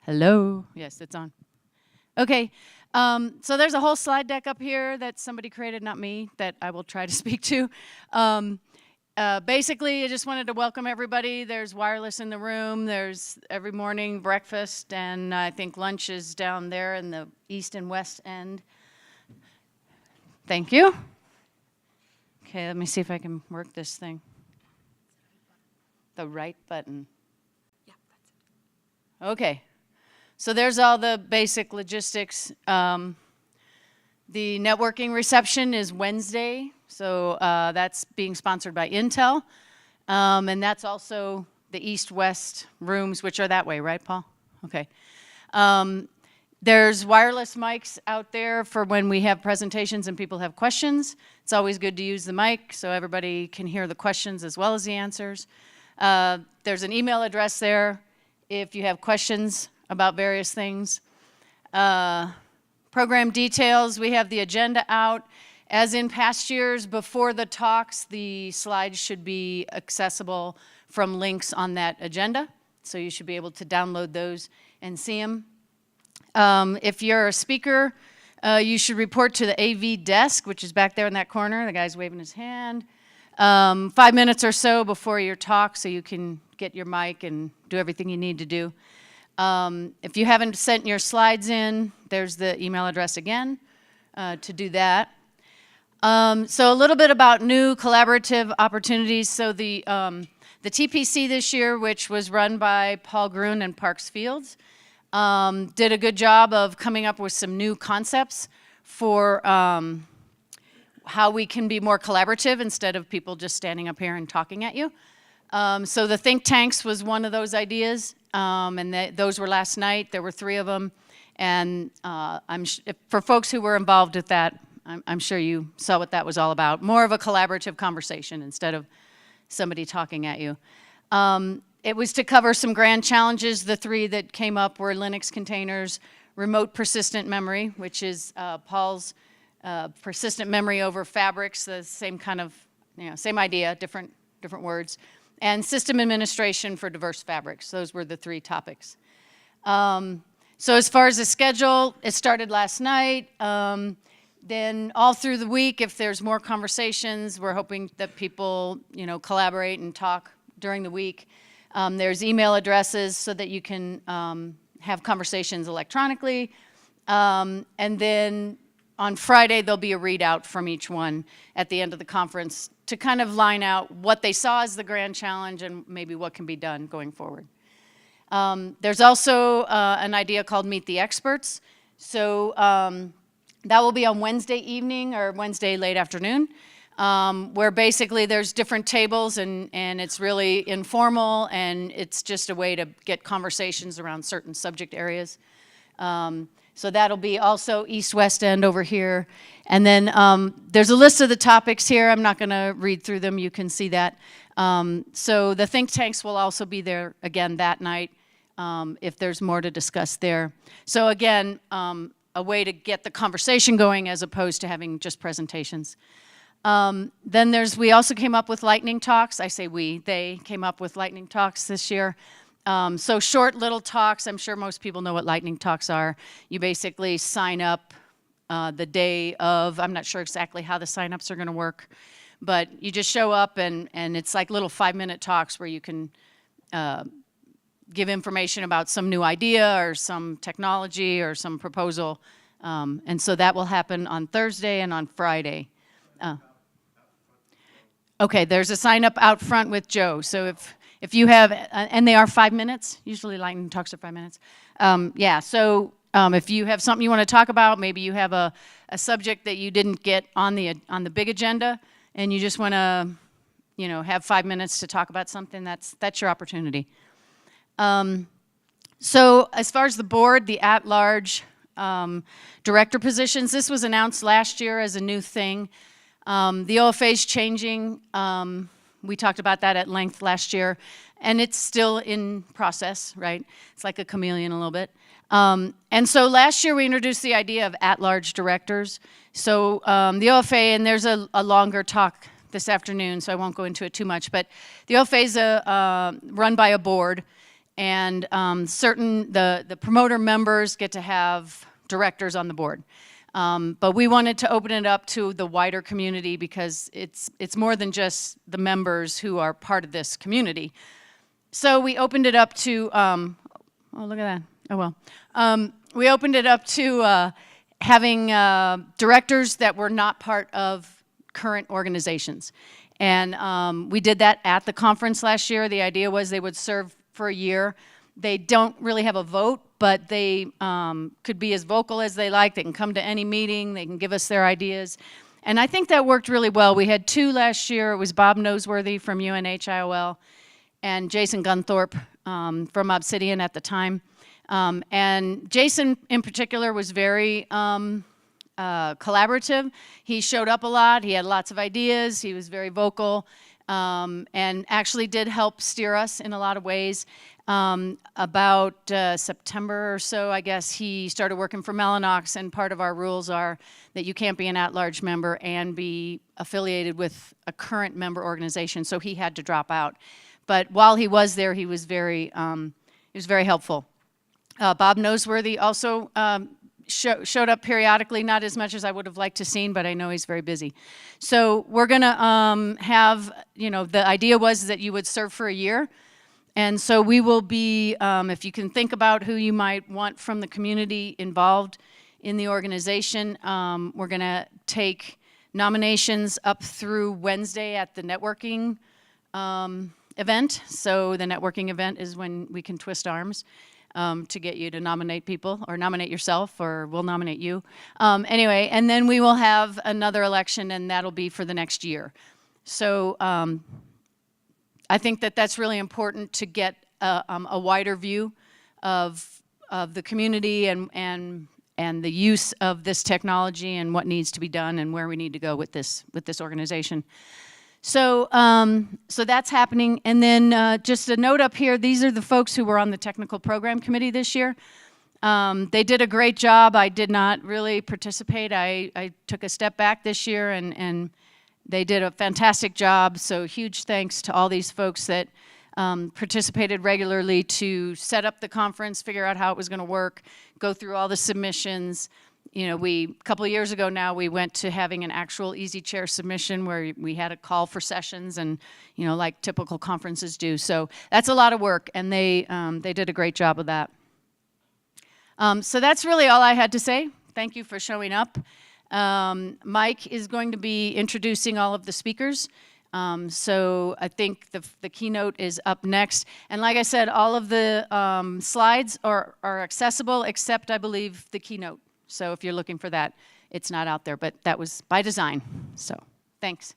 Hello? Yes, it's on. Okay, so there's a whole slide deck up here that somebody created, not me, that I will try to speak to. Basically, I just wanted to welcome everybody. There's wireless in the room. There's every morning breakfast, and I think lunch is down there in the east and west end. Thank you. Okay, let me see if I can work this thing. The right button. Yeah, that's it. Okay. So there's all the basic logistics. The networking reception is Wednesday, so that's being sponsored by Intel. And that's also the east-west rooms, which are that way, right, Paul? Okay. There's wireless mics out there for when we have presentations and people have questions. It's always good to use the mic so everybody can hear the questions as well as the answers. There's an email address there if you have questions about various things. Program details, we have the agenda out. As in past years, before the talks, the slides should be accessible from links on that agenda. So you should be able to download those and see them. If you're a speaker, you should report to the AV desk, which is back there in that corner. The guy's waving his hand. 5 minutes or so before your talk so you can get your mic and do everything you need to do. If you haven't sent your slides in, there's the email address again to do that. So a little bit about new collaborative opportunities. So the TPC this year, which was run by Paul Grun and Parks Fields, did a good job of coming up with some new concepts for how we can be more collaborative instead of people just standing up here and talking at you. So the think tanks was one of those ideas, and those were last night. There were 3 of them, and for folks who were involved with that, I'm sure you saw what that was all about. More of a collaborative conversation instead of somebody talking at you. It was to cover some grand challenges. The 3 that came up were Linux containers, remote persistent memory, which is Paul's persistent memory over fabrics, the same kind of, same idea, different words, and system administration for diverse fabrics. Those were the 3 topics. So as far as the schedule, it started last night. Then all through the week, if there's more conversations, we're hoping that people, collaborate and talk during the week. There's email addresses so that you can have conversations electronically. And then on Friday, there'll be a readout from each one at the end of the conference to kind of line out what they saw as the grand challenge and maybe what can be done going forward. There's also an idea called Meet the Experts. So that will be on Wednesday evening or Wednesday late afternoon, where basically there's different tables and it's really informal and it's just a way to get conversations around certain subject areas. So that'll be also east-west end over here. And then there's a list of the topics here. I'm not going to read through them. You can see that. So the think tanks will also be there again that night if there's more to discuss there. So again, a way to get the conversation going as opposed to having just presentations. Then we also came up with lightning talks. I say they came up with lightning talks this year. So short little talks, I'm sure most people know what lightning talks are. You basically sign up the day of, I'm not sure exactly how the signups are gonna work, but you just show up and it's like little 5-minute talks where you can give information about some new idea or some technology or some proposal. And so that will happen on Thursday and on Friday. Okay, there's a sign up out front with Joe. So if you have, and they are 5 minutes, usually lightning talks are 5 minutes. Yeah, so if you have something you want to talk about, maybe you have a subject that you didn't get on the big agenda, and you just want to, have 5 minutes to talk about something, that's your opportunity. So as far as the board, the at-large director positions, this was announced last year as a new thing. The OFA is changing. We talked about that at length last year, and it's still in process, right? It's like a chameleon a little bit. And so last year we introduced the idea of at-large directors. So the OFA, and there's a longer talk this afternoon, so I won't go into it too much, but the OFA is run by a board, And the promoter members get to have directors on the board. But we wanted to open it up to the wider community because it's more than just the members who are part of this community. So we opened it up to, oh, look at that. Oh, well. We opened it up to having directors that were not part of current organizations. And we did that at the conference last year. The idea was they would serve for a year. They don't really have a vote, but they could be as vocal as they like. They can come to any meeting. They can give us their ideas. And I think that worked really well. We had 2 last year. It was Bob Noseworthy from UNH-IOL and Jason Gunthorpe from Obsidian at the time. And Jason in particular was very collaborative. He showed up a lot. He had lots of ideas. He was very vocal and actually did help steer us in a lot of ways. About September or so, I guess, he started working for Mellanox, and part of our rules are that you can't be an at-large member and be affiliated with a current member organization, so he had to drop out. But while he was there, he was very helpful. Bob Noseworthy also showed up periodically, not as much as I would have liked to seen, but I know he's very busy. So we're gonna have, the idea was that you would serve for a year. And so we will be, if you can think about who you might want from the community involved in the organization, we're gonna take nominations up through Wednesday at the networking event. So the networking event is when we can twist arms to get you to nominate people, or nominate yourself, or we'll nominate you. Anyway, and then we will have another election, and that'll be for the next year. So I think that that's really important to get a wider view of the community and the use of this technology and what needs to be done and where we need to go with this organization. So, so that's happening. And then just a note up here, these are the folks who were on the technical program committee this year. They did a great job. I did not really participate. I took a step back this year, and they did a fantastic job. So huge thanks to all these folks that participated regularly to set up the conference, figure out how it was going to work, go through all the submissions. A couple of years ago now, we went to having an actual easy chair submission where we had a call for sessions and, like typical conferences do. So that's a lot of work, and they did a great job of that. So that's really all I had to say. Thank you for showing up. Mike is going to be introducing all of the speakers. So I think the keynote is up next. And like I said, all of the slides are accessible except, I believe, the keynote. So if you're looking for that, it's not out there, but that was by design. So thanks.